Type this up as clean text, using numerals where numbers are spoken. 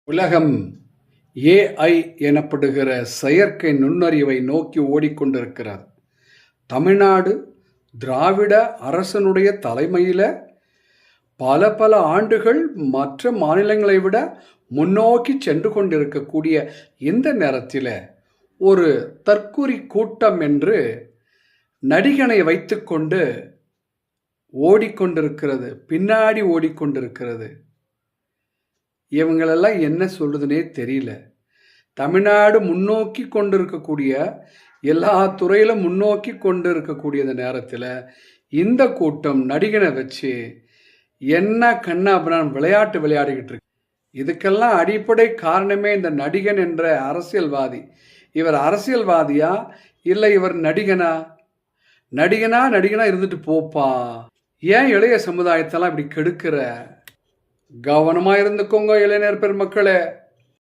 உலகம் ஏஐ எனப்படுகிற செயற்கை நுண்ணறிவை நோக்கி ஓடிக்கொண்டிருக்கிறது. தமிழ்நாடு திராவிட அரசனுடைய தலைமையில் பல ஆண்டுகள் மற்ற மாநிலங்களை விட முன்னோக்கி சென்று கொண்டிருக்கக்கூடிய இந்த நேரத்தில் ஒரு தற்குறி கூட்டம் என்று நடிகனை வைத்துக்கொண்டு ஓடிக்கொண்டிருக்கிறது, பின்னாடி ஓடிக்கொண்டிருக்கிறது. இவங்களெல்லாம் என்ன சொல்றதுனே தெரியல. தமிழ்நாடு முன்னோக்கி கொண்டிருக்கக்கூடிய எல்லா துறையிலும் முன்னோக்கி கொண்டு இருக்கக்கூடிய இந்த நேரத்தில் இந்த கூட்டம் நடிகனை வச்சு என்ன கண்ணாபிரான் விளையாட்டு விளையாடிக்கிட்டு இருக்கு. இதுக்கெல்லாம் அடிப்படை காரணமே இந்த நடிகன் என்ற அரசியல்வாதி. இவர் அரசியல்வாதியா இல்லை இவர் நடிகனா? நடிகனா இருந்துட்டு போப்பா. ஏன் இளைய சமுதாயத்தெல்லாம் இப்படி கெடுக்கிற? கவனமாக இருந்துக்கோங்க இளைஞர் பெருமக்களே.